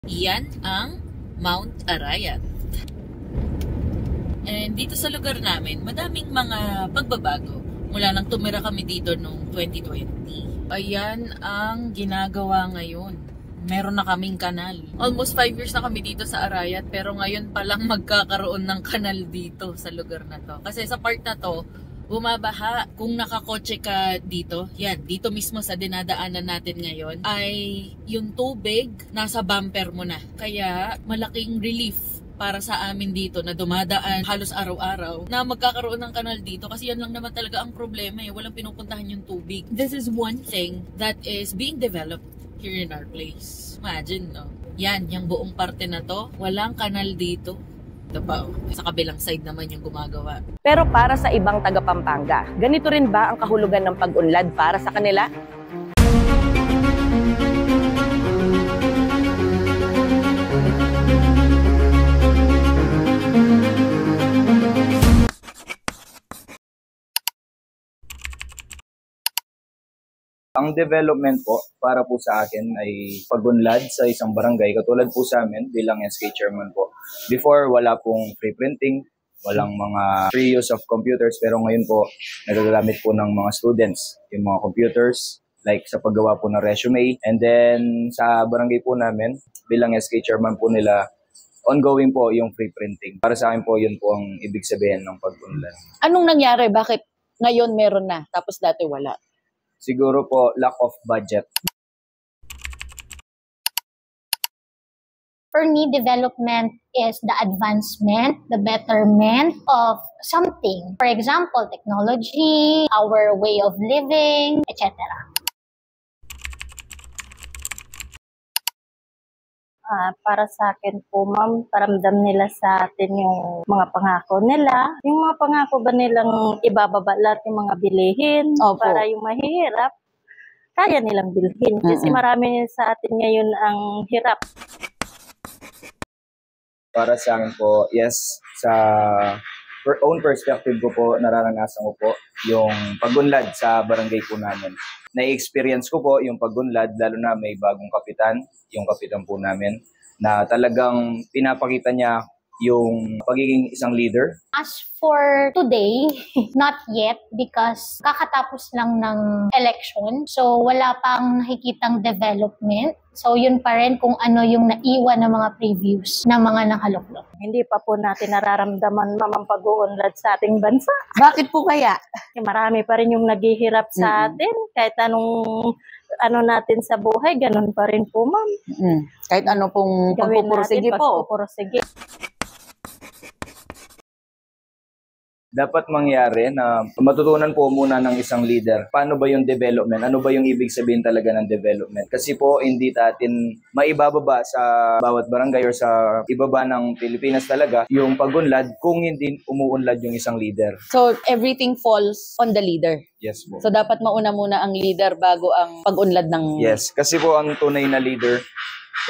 Iyan ang Mount Arayat. And dito sa lugar namin, madaming mga pagbabago. Mula nang tumira kami dito noong 2020. Ayan ang ginagawa ngayon. Meron na kaming kanal. Almost 5 years na kami dito sa Arayat, pero ngayon palang magkakaroon ng kanal dito sa lugar na to. Kasi sa part na to, bumabaha. Kung nakakotse ka dito, yan, dito mismo sa dinadaanan natin ngayon, ay yung tubig nasa bumper mo na. Kaya malaking relief para sa amin dito na dumadaan halos araw-araw na magkakaroon ng kanal dito kasi yan lang naman talaga ang problema eh. Walang pinupuntahan yung tubig. This is one thing that is being developed here in our place. Imagine, no? Yan, yung buong parte na to, walang kanal dito. Ito pa, sa kabilang side naman yung gumagawa. Pero para sa ibang taga-Pampanga, ganito rin ba ang kahulugan ng pag-unlad para sa kanila? Ang development po para po sa akin ay pag-unlad sa isang barangay. Katulad po sa amin bilang SK chairman po. Before, wala pong free printing, walang mga free use of computers. Pero ngayon po, nagagamit po ng mga students yung mga computers, like sa paggawa po ng resume. And then sa barangay po namin, bilang SK chairman po nila, ongoing po yung free printing. Para sa akin po, yun po ang ibig sabihin ng pag-unlad. Anong nangyari? Bakit ngayon meron na, tapos dati wala? Siguro po, lack of budget. For me, development is the advancement, the betterment of something. For example, technology, our way of living, etc. Para sa akin po, ma'am, paramdam nila sa atin yung mga pangako nila. Yung mga pangako ba nilang ibababa lahat yung mga bilihin para yung mahihirap, kaya nilang bilhin. Kasi marami sa atin ngayon ang hirap. Para sa akin po, yes, sa own perspective ko po, nararanasan ko po yung pag-unlad sa barangay po namin. Na-experience ko po yung pag-unlad, lalo na may bagong kapitan, yung kapitan po namin, na talagang pinapakita niya yung pagiging isang leader. As for today, not yet because kakatapos lang ng election. So wala pang nakikitang development. So yun pa rin kung ano yung naiwan ng mga previews ng mga nakaluklok. Hindi pa po natin nararamdaman, ma'am, ang pag-uunlad sa ating bansa. Bakit po kaya? Marami pa rin yung naghihirap sa atin. Kahit anong natin sa buhay, ganun pa rin po, ma'am. Kahit ano pong pagpupursige po. Dapat mangyari na matutunan po muna ng isang leader. Paano ba yung development? Ano ba yung ibig sabihin talaga ng development? Kasi po, hindi natin maibababa sa bawat barangay or sa ibaba ng Pilipinas talaga yung pag-unlad kung hindi umuunlad yung isang leader. So, everything falls on the leader. Yes po. So, dapat mauna muna ang leader bago ang pag-unlad ng... Yes, kasi po ang tunay na leader,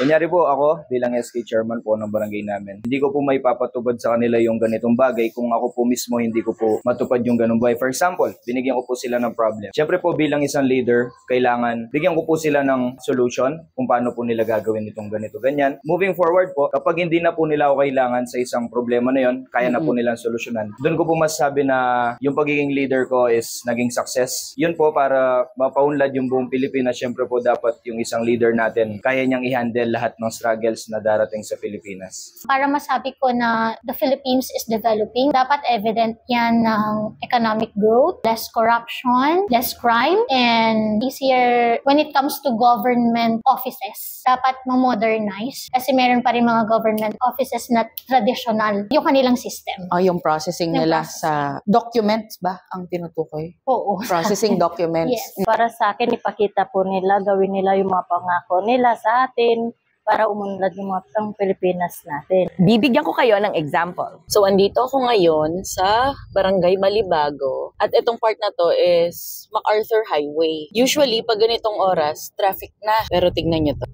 kunyari po ako bilang SK chairman po ng barangay namin, hindi ko po may papatubad sa kanila yung ganitong bagay kung ako po mismo hindi ko po matupad yung ganung bagay. For example, binigyan ko po sila ng problem. Siyempre po bilang isang leader, kailangan bigyan ko po sila ng solution kung paano po nila gagawin itong ganito, ganyan. Moving forward po, kapag hindi na po nila ako kailangan sa isang problema na yon, kaya na po nilang solusyonan. Doon ko po masasabi na yung pagiging leader ko is naging success. Yun po para mapaunlad yung buong Pilipinas, siyempre po dapat yung isang leader natin kaya niyang i-handle lahat ng struggles na darating sa Pilipinas. Para masabi ko na the Philippines is developing, dapat evident yan ng economic growth, less corruption, less crime, and easier when it comes to government offices. Dapat ma-modernize kasi meron pa rin mga government offices na traditional yung kanilang system. yung processing nila sa documents ba ang tinutukoy? Oo. Processing documents. Yes. Para sa akin, ipakita po nila, gawin nila yung mga pangako nila sa atin para umunlad yung mga Pilipinas natin. Bibigyan ko kayo ng example. So, andito ako ngayon sa Barangay Malibago. At itong part na to is MacArthur Highway. Usually, pag ganitong oras, traffic na. Pero tignan nyo to.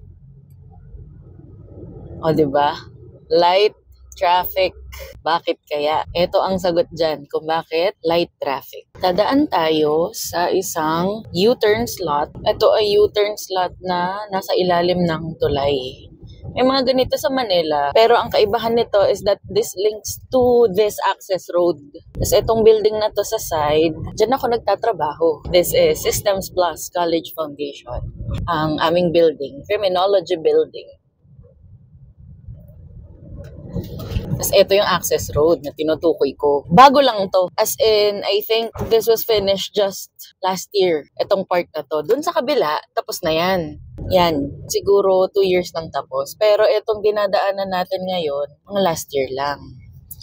O, diba? Light traffic. Bakit kaya? Ito ang sagot dyan kung bakit light traffic. Dadaan tayo sa isang U-turn slot. Ito ay U-turn slot na nasa ilalim ng tulay. May mga ganito sa Manila. Pero ang kaibahan nito is that this links to this access road. Tapos itong building na to sa side, dyan ako nagtatrabaho. This is Systems Plus College Foundation. Ang aming building, Criminology Building. Tapos ito yung access road na tinutukoy ko. Bago lang to. As in, I think this was finished just last year. Itong part na to. Doon sa kabila, tapos na yan. Yan. Siguro 2 years nang tapos. Pero itong dinadaanan natin ngayon, mga last year lang.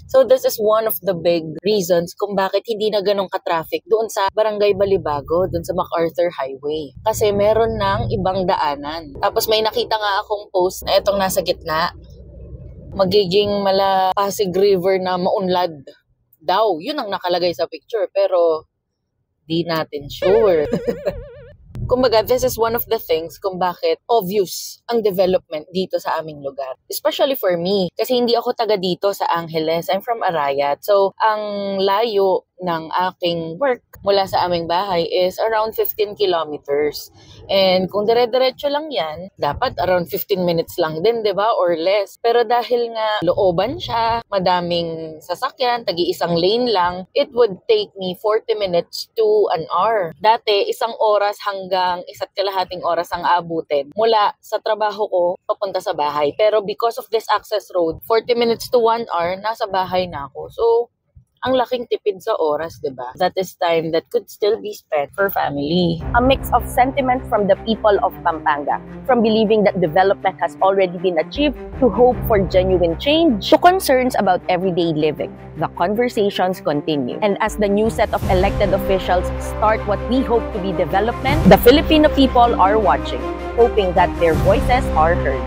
So this is one of the big reasons kung bakit hindi na ganun ka-traffic doon sa Barangay Balibago, doon sa MacArthur Highway. Kasi meron ng ibang daanan. Tapos may nakita nga akong post na itong nasa gitna, magiging mala Pasig River na maunlad daw. Yun ang nakalagay sa picture, pero di natin sure. Kumbaga, this is one of the things kung bakit obvious ang development dito sa aming lugar. Especially for me, kasi hindi ako taga dito sa Angeles. I'm from Arayat. So, ang layo ng aking work mula sa aming bahay is around 15 kilometers. And kung dire-diretso lang yan, dapat around 15 minutes lang din, di ba? Or less. Pero dahil nga looban siya, madaming sasakyan, tagi-isang lane lang, it would take me 40 minutes to an hour. Dati, 1 oras hanggang 1.5 oras ang aabutin mula sa trabaho ko papunta sa bahay. Pero because of this access road, 40 minutes to 1 hour, nasa bahay na ako. So, ang laking tipid sa oras, di ba? That is time that could still be spent for family. A mix of sentiment from the people of Pampanga, from believing that development has already been achieved, to hope for genuine change, to concerns about everyday living. The conversations continue. And as the new set of elected officials start what we hope to be development, the Filipino people are watching, hoping that their voices are heard.